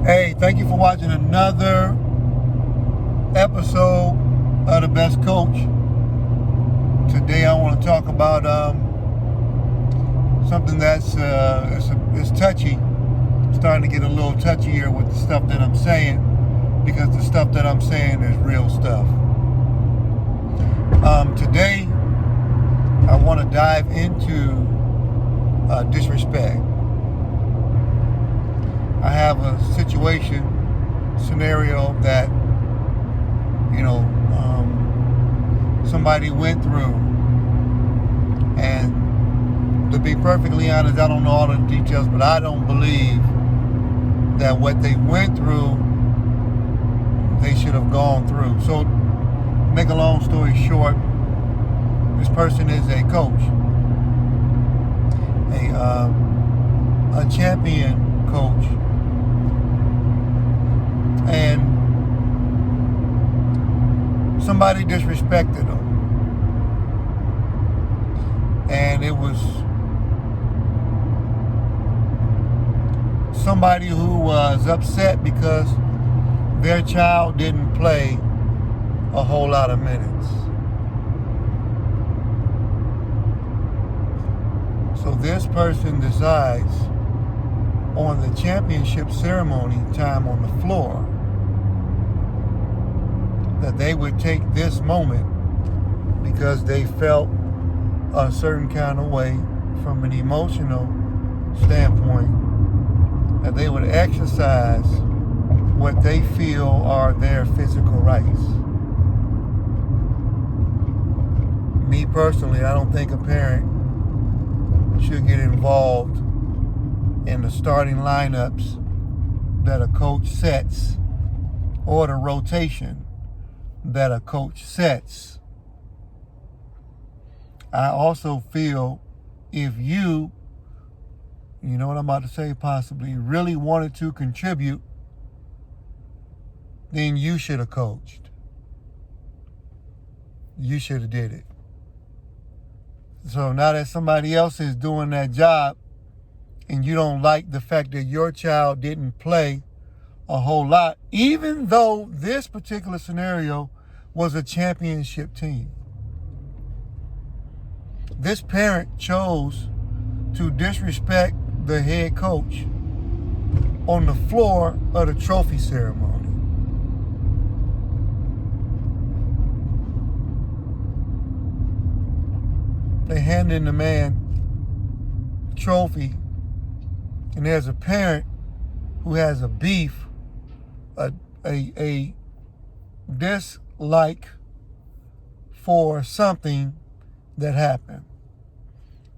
Hey, thank you for watching another episode of The Best Coach. Today I want to talk about something that's it's touchy. I'm starting to get a little touchier with the stuff that I'm saying, because the stuff that I'm saying is real stuff. Today I want to dive into disrespect. I have a scenario that, somebody went through. And to be perfectly honest, I don't know all the details, but I don't believe that what they went through, they should have gone through. So, make a long story short, this person is a coach, a champion coach. And somebody disrespected him. And it was somebody who was upset because their child didn't play a whole lot of minutes. So this person decides on the championship ceremony time on the floor that they would take this moment, because they felt a certain kind of way from an emotional standpoint, that they would exercise what they feel are their physical rights. Me personally, I don't think a parent should get involved in the starting lineups that a coach sets, or the rotation that a coach sets. I also feel if you know what I'm about to say, possibly really wanted to contribute, then you should have coached. You should have did it. So now that somebody else is doing that job, and you don't like the fact that your child didn't play a whole lot, even though this particular scenario was a championship team. This parent chose to disrespect the head coach on the floor of the trophy ceremony. They hand in the man the trophy, and there's a parent who has a beef, a dislike for something that happened,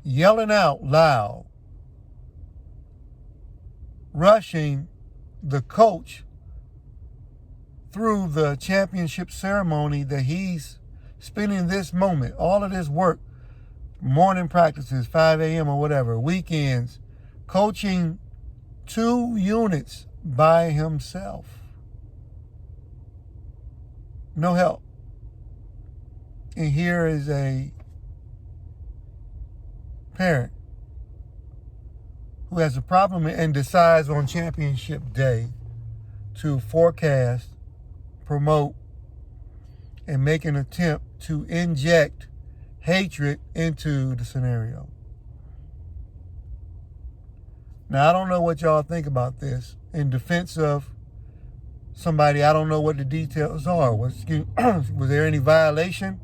yelling out loud, rushing the coach through the championship ceremony that he's spending this moment, all of this work, morning practices, 5 a.m. or whatever, weekends, coaching 2 units by himself. No help. And here is a parent who has a problem and decides on championship day to forecast, promote, and make an attempt to inject hatred into the scenario. Now, I don't know what y'all think about this. In defense of somebody, I don't know what the details are. Was there any violation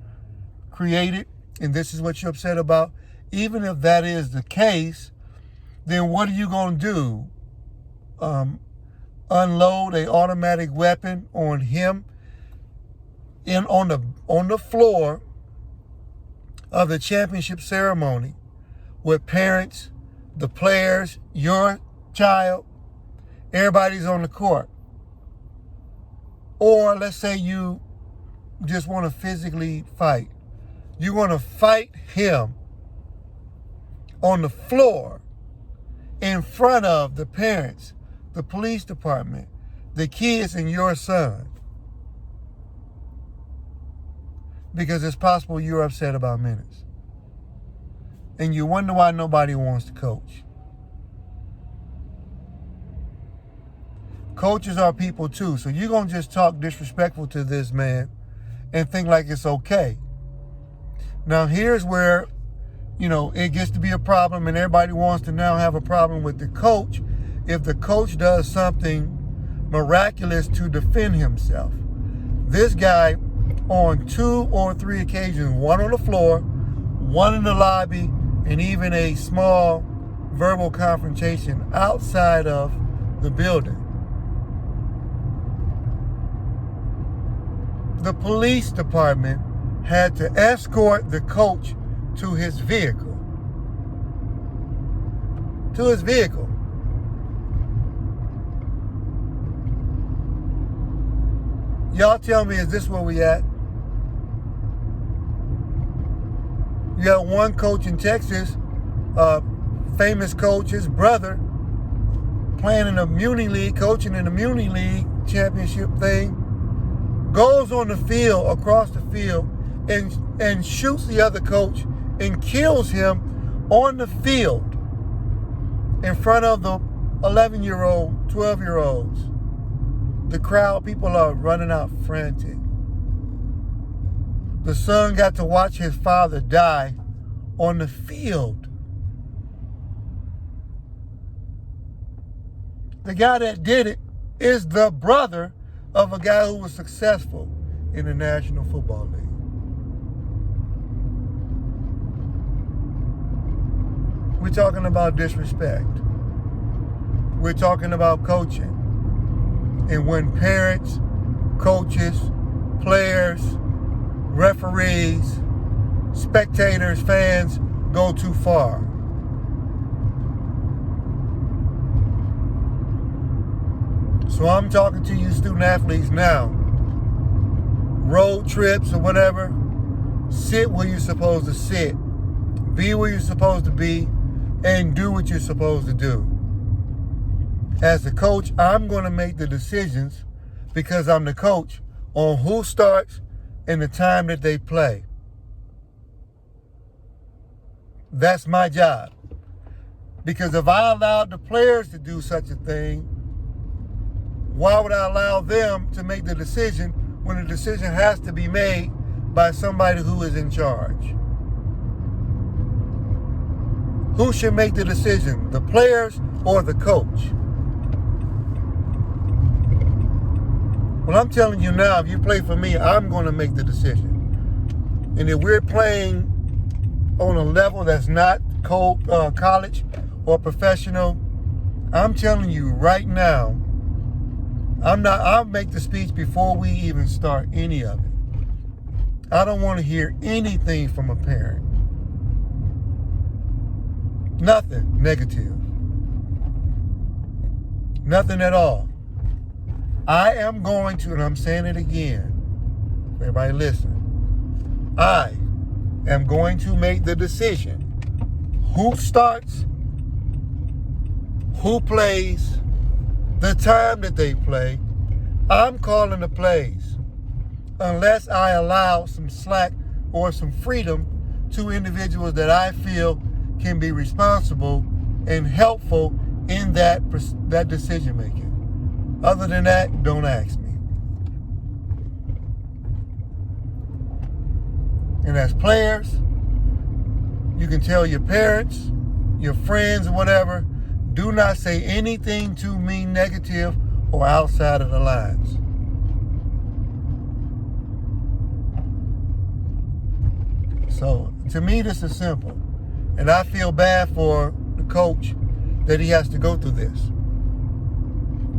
created, and this is what you're upset about? Even if that is the case, then what are you going to do? Unload an automatic weapon on him on the floor of the championship ceremony with parents, the players, your child, everybody's on the court? Or let's say you just want to physically fight. You want to fight him on the floor in front of the parents, the police department, the kids, and your son. Because it's possible you're upset about minutes. And you wonder why nobody wants to coach. Coaches are people too. So you're going to just talk disrespectful to this man and think like it's okay. Now here's where, it gets to be a problem, and everybody wants to now have a problem with the coach if the coach does something miraculous to defend himself. This guy, on 2 or 3 occasions, one on the floor, one in the lobby, and even a small verbal confrontation outside of the building. The police department had to escort the coach to his vehicle. Y'all tell me, is this where we at? You got one coach in Texas, famous coach, his brother, playing in the Muni League, coaching in the Muni League championship thing, goes on the field, across the field, and shoots the other coach and kills him on the field in front of the 11-year-old, 12-year-olds. The crowd, people are running out frantic. The son got to watch his father die on the field. The guy that did it is the brother of a guy who was successful in the National Football League. We're talking about disrespect. We're talking about coaching. And when parents, coaches, players, referees, spectators, fans go too far. So I'm talking to you student athletes now. Road trips or whatever, sit where you're supposed to sit. Be where you're supposed to be, and do what you're supposed to do. As a coach, I'm going to make the decisions, because I'm the coach, on who starts and the time that they play. That's my job. Because if I allowed the players to do such a thing, why would I allow them to make the decision when the decision has to be made by somebody who is in charge? Who should make the decision, the players or the coach? Well, I'm telling you now, if you play for me, I'm going to make the decision. And if we're playing on a level that's not college or professional, I'm telling you right now, I'll make the speech before we even start any of it. I don't want to hear anything from a parent. Nothing negative. Nothing at all. I am going to, and I'm saying it again, everybody listen, I am going to make the decision who starts, who plays, the time that they play. I'm calling the plays unless I allow some slack or some freedom to individuals that I feel can be responsible and helpful in that decision making. Other than that, don't ask me. And as players, you can tell your parents, your friends, or whatever, do not say anything to me negative or outside of the lines. So, to me, this is simple. And I feel bad for the coach that he has to go through this.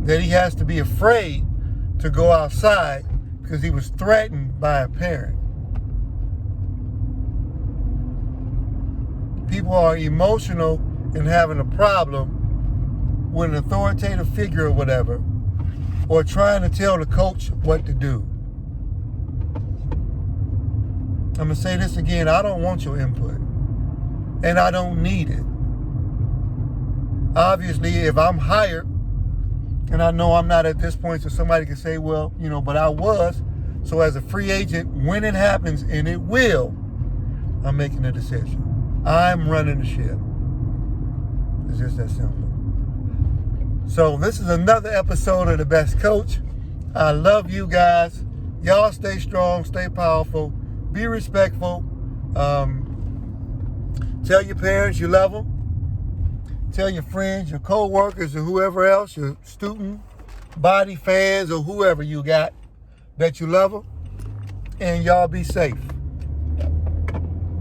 That he has to be afraid to go outside because he was threatened by a parent. People are emotional and having a problem with an authoritative figure or whatever, or trying to tell the coach what to do. I'm going to say this again, I don't want your input. And I don't need it. Obviously, if I'm hired, and I know I'm not at this point, so somebody can say, well, but I was. So as a free agent, when it happens, and it will, I'm making a decision. I'm running the ship. It's just that simple. So this is another episode of The Best Coach. I love you guys. Y'all stay strong, stay powerful, be respectful. Tell your parents you love them. Tell your friends, your co-workers, or whoever else, your student body fans, or whoever you got, that you love them. And y'all be safe.